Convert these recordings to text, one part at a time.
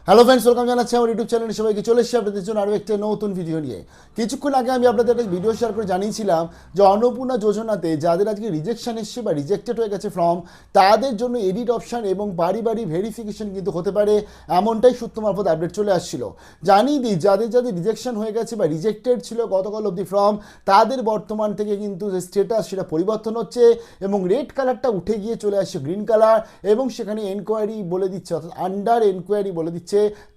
Hello friends, welcome জানাচ্ছি আমার YouTube চ্যানেলে সবাইকে। চলে এসেছি আপনাদের জন্য আরও একটা নতুন ভিডিও নিয়ে। কিছুক্ষণ আগে আমি আপনাদের একটা ভিডিও শেয়ার করে জানিয়েছিলাম যে অন্নপূর্ণা যোজনাতে যাদের আজকে রিজেকশন এসছে বা রিজেক্টেড হয়ে গেছে ফর্ম, তাদের জন্য এডিট অপশান এবং বাড়ি বাড়ি ভেরিফিকেশন কিন্তু হতে পারে, এমনটাই সূত্র মারফত আপডেট চলে আসছিল। জানিয়ে দিই, যাদের যাদের রিজেকশন হয়ে গেছে বা রিজেক্টেড ছিল গতকাল অবধি ফর্ম, তাদের বর্তমান থেকে কিন্তু যে স্টেটাস সেটা পরিবর্তন হচ্ছে এবং রেড কালারটা উঠে গিয়ে চলে আসছে গ্রিন কালার, এবং সেখানে এনকোয়ারি বলে দিচ্ছে, অর্থাৎ আন্ডার এনকোয়ারি বলে দিচ্ছে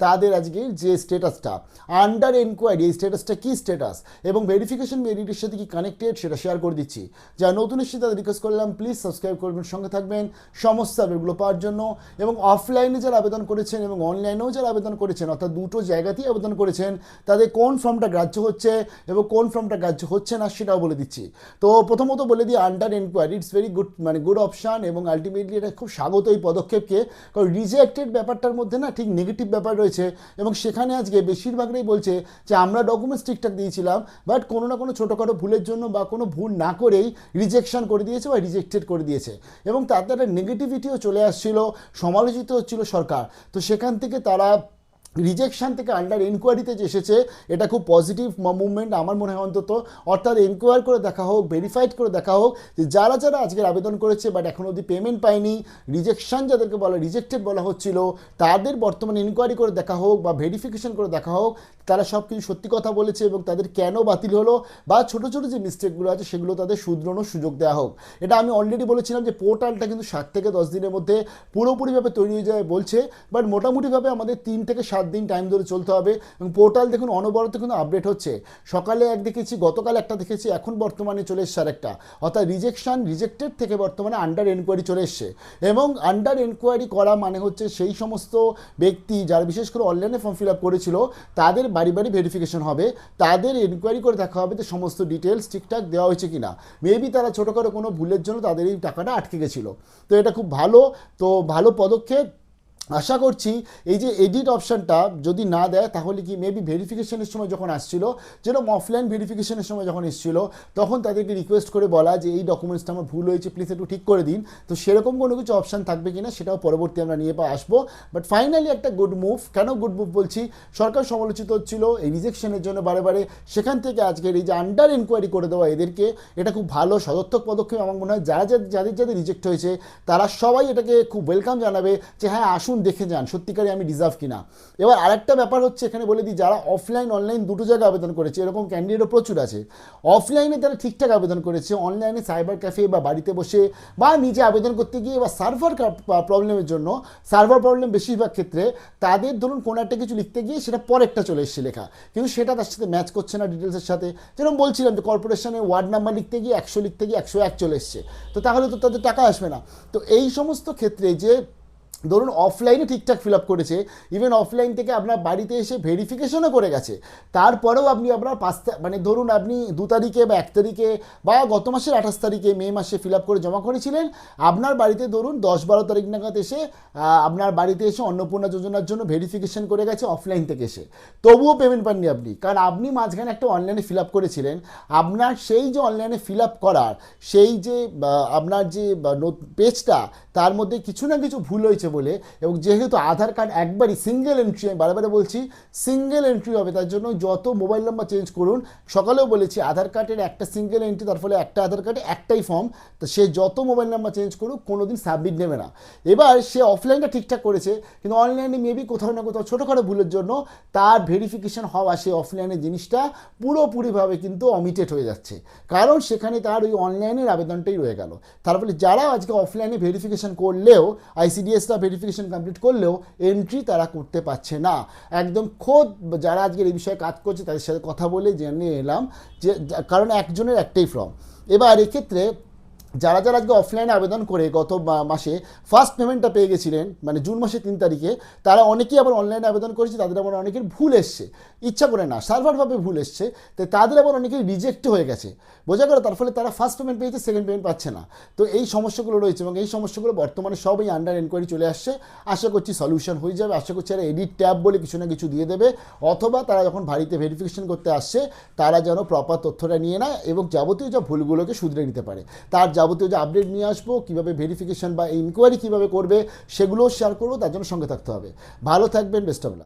তাদের আজকে যে স্ট্যাটাসটা আন্ডার এনকোয়ারি, এই স্ট্যাটাসটা কী স্ট্যাটাস এবং ভেরিফিকেশন মেরিটের সাথে কি কানেক্টেড সেটা শেয়ার করে দিচ্ছি। যারা নতুন এসেছে তাদের রিকোয়েস্ট করলাম প্লিজ সাবস্ক্রাইব করবেন, সঙ্গে থাকবেন সমস্ত আপডেটগুলো পাওয়ার জন্য। এবং অফলাইনে যারা আবেদন করেছেন এবং অনলাইনেও যারা আবেদন করেছেন, অর্থাৎ দুটো জায়গাতেই আবেদন করেছেন, তাদের কোন ফর্মটা গ্রাহ্য হচ্ছে এবং কোন ফর্মটা গ্রাহ্য হচ্ছে না সেটাও বলে দিচ্ছি। তো প্রথমত বলে দিই, under enquiry it's very good, মানে গুড অপশান, এবং আলটিমেটলি এটা খুব স্বাগত এই পদক্ষেপকে। কারণ রিজেক্টেড ব্যাপারটার মধ্যে না ঠিক নেগেটিভ ব্যাপার রয়েছে, এবং সেখানে আজকে বেশিরভাগটাই বলছে যে আমরা ডকুমেন্টস ঠিকঠাক দিয়েছিলাম, বাট কোনো না কোনো ছোটোখাটো ভুলের জন্য বা কোনো ভুল না করেই রিজেকশন করে দিয়েছে বা রিজেক্টেড করে দিয়েছে, এবং তাতে একটা নেগেটিভিটিও চলে আসছিল, সমালোচিত হচ্ছিল সরকার। তো সেখান থেকে তারা রিজেকশন থেকে আন্ডার এনকোয়ারিতে যে এসেছে, এটা খুব পজিটিভ মুভমেন্ট আমার মনে হয় অন্তত। অর্থাৎ এনকোয়ার করে দেখা হোক, ভেরিফাইড করে দেখা হোক যে যারা যারা আজকের আবেদন করেছে বাট এখনও অবধি পেমেন্ট পায়নি, রিজেকশন যাদেরকে বলা রিজেক্টেড বলা হচ্ছিল, তাদের বর্তমানে ইনকোয়ারি করে দেখা হোক বা ভেরিফিকেশন করে দেখা হোক তারা সব কিছু সত্যি কথা বলেছে এবং তাদের কেন বাতিল হলো বা ছোটো ছোটো যে মিস্টেকগুলো আছে সেগুলো তাদের শুধরানোর সুযোগ দেওয়া হোক। এটা আমি অলরেডি বলেছিলাম যে পোর্টালটা কিন্তু 7 থেকে 10 দিনের মধ্যে পুরোপুরিভাবে তৈরি হয়ে যাবে বলছে, বাট মোটামুটিভাবে আমাদের 3 থেকে 7 দিন টাইম ধরে চলতে হবে। এবং পোর্টাল দেখুন অনবরত কিন্তু আপডেট হচ্ছে, সকালে এক দেখেছি, গতকাল একটা দেখেছি, এখন বর্তমানে চলে এসছে আরেকটা। অর্থাৎ রিজেক্টেড থেকে বর্তমানে আন্ডার এনকোয়ারি চলে এসছে, এবং আন্ডার এনকোয়ারি করা মানে হচ্ছে সেই সমস্ত ব্যক্তি যারা বিশেষ করে অনলাইনে ফর্ম ফিল আপ করেছিল তাদের বাড়ি বাড়ি ভেরিফিকেশন হবে, তাদের এনকোয়ারি করে দেখা হবে যে সমস্ত ডিটেলস ঠিকঠাক দেওয়া হয়েছে কিনা। মেবি তারা ছোটোখাটো কোনো ভুলের জন্য তাদের এই টাকাটা আটকে গেছিলো। তো এটা খুব ভালো, তো ভালো পদক্ষেপ। আশা করছি এই যে এডিট অপশানটা যদি না দেয় তাহলে কি মেবি ভেরিফিকেশনের সময় যখন আসছিল, যেরকম অফলাইন ভেরিফিকেশনের সময় যখন এসেছিলো তখন তাদেরকে রিকোয়েস্ট করে বলা যে এই ডকুমেন্টসটা আমার ভুল হয়েছে, প্লিজ একটু ঠিক করে দিন। তো সেরকম কোনো কিছু অপশান থাকবে কিনা সেটাও পরবর্তী আমরা নিয়ে আসবো। বাট ফাইনালি একটা গুড মুভ। কেন গুড মুভ বলছি, সরকার সমালোচিত হচ্ছিল এই রিজেকশনের জন্য বারে বারে, সেখান থেকে আজকের এই যে আন্ডার এনকোয়ারি করে দেওয়া এদেরকে, এটা খুব ভালো সদর্থক পদক্ষেপ। আমার মনে হয় যাদের রিজেক্ট হয়েছে তারা সবাই এটাকে খুব ওয়েলকাম জানাবে যে হ্যাঁ আসুন দেখে যান সত্যিকারে আমি ডিজার্ভ কিনা। এবার আরেকটা ব্যাপার হচ্ছে, এখানে বলে দিই যারা অফলাইন অনলাইন দুটো জায়গায় আবেদন করেছে, এরকম ক্যান্ডিডেটও প্রচুর আছে। অফলাইনে তারা ঠিকঠাক আবেদন করেছে, অনলাইনে সাইবার ক্যাফে বা বাড়িতে বসে বা নিজে আবেদন করতে গিয়ে বা সার্ভার প্রবলেমের জন্য, সার্ভার প্রবলেম বেশিরভাগ ক্ষেত্রে তাদের ধরুন কোনো একটা কিছু লিখতে গিয়ে সেটা পরেরটা চলে এসছে লেখা, কিন্তু সেটা তার সাথে ম্যাচ করছে না ডিটেলসের সাথে। যেরকম বলছিলাম যে কর্পোরেশনে ওয়ার্ড নাম্বার লিখতে গিয়ে 100 লিখতে গিয়ে 101 চলে এসছে, তো তাহলে তো তাদের টাকা আসবে না। তো এই সমস্ত ক্ষেত্রে যে ধরুন অফলাইনে ঠিকঠাক ফিল আপ করেছে, ইভেন অফলাইন থেকে আপনার বাড়িতে এসে ভেরিফিকেশনও করে গেছে, তারপরেও আপনি আপনার মানে ধরুন আপনি 2 তারিখে বা 1 তারিখে বা গত মাসের 28 তারিখে মে মাসে ফিল আপ করে জমা করেছিলেন, আপনার বাড়িতে ধরুন 10-12 তারিখ নাগাদ এসে আপনার বাড়িতে এসে অন্নপূর্ণা যোজনার জন্য ভেরিফিকেশন করে গেছে অফলাইন থেকে এসে, তবুও পেমেন্ট পাননি আপনি, কারণ আপনি মাঝখানে একটা অনলাইনে ফিল আপ করেছিলেন। আপনার সেই যে অনলাইনে ফিল আপ করার সেই যে আপনার যে পেজটা, তার মধ্যে কিছু না কিছু ভুল হয়েছে বলে, এবং যেহেতু আধার কার্ড একবারই সিঙ্গেল এন্ট্রি, আমি বারে বলছি সিঙ্গেল এন্ট্রি হবে, তার জন্য যত মোবাইল নাম্বার চেঞ্জ করুন, সকালেও বলেছি আধার কার্ডের একটা সিঙ্গেল এন্ট্রি, তার ফলে একটা আধার কার্ডে একটাই ফর্ম, তো সে যত মোবাইল নাম্বার চেঞ্জ করুক কোনোদিন সাবমিট নেবে না। এবার সে অফলাইনটা ঠিকঠাক করেছে, কিন্তু অনলাইনে মেবি কোথাও না কোথাও ছোটোখাটো ভুলের জন্য তার ভেরিফিকেশন হওয়া সে অফলাইনের জিনিসটা পুরোপুরিভাবে কিন্তু অমিটেড হয়ে যাচ্ছে, কারণ সেখানে তার ওই অনলাইনের আবেদনটাই রয়ে গেল। তার ফলে যারা আজকে অফলাইনে ভেরিফিকেশন করলেও, আইসিডিএসটা ভেরিফিকেশন কমপ্লিট করলেও এন্ট্রি তারা করতে পারছে না। একদম খোদ যারা আজকের এই বিষয়ে কাজ করছে তাদের সাথে কথা বলে জেনে এলাম যে কারণ একজনের একটাই ফর্ম। এবার এক্ষেত্রে যারা যারা আজকে অফলাইনে আবেদন করে গত মাসে ফার্স্ট পেমেন্টটা পেয়ে গেছিলেন, মানে জুন মাসের 3 তারিখে, তারা অনেকেই আবার অনলাইনে আবেদন করেছে, তাদের আবার অনেকের ভুল এসছে, ইচ্ছা করে না সার্ভারভাবে ভুল এসছে, তাই তাদের আবার অনেকেই রিজেক্ট হয়ে গেছে, বোঝা গেল। তার ফলে তারা ফার্স্ট পেমেন্ট পেয়েছে, সেকেন্ড পেমেন্ট পাচ্ছে না। তো এই সমস্যাগুলো রয়েছে, এবং এই সমস্যাগুলো বর্তমানে সবই আন্ডার এনকোয়ারি চলে আসছে। আশা করছি সলিউশন হয়ে যাবে, আশা করছি এরা এডিট ট্যাব বলে কিছু না কিছু দিয়ে দেবে, অথবা তারা যখন বাড়িতে ভেরিফিকেশন করতে আসছে তারা যেন প্রপার তথ্যটা নিয়ে নেয় এবং যাবতীয় যা ভুলগুলোকে শুধরে নিতে পারে, তার যাবতীয় যে আপডেট নিয়ে আসবো, কীভাবে ভেরিফিকেশন বা ইনকোয়ারি কীভাবে করবে সেগুলোও শেয়ার করবো, তার জন্য সঙ্গে থাকতে হবে। ভালো থাকবেন, বেস্ট অফ লাক।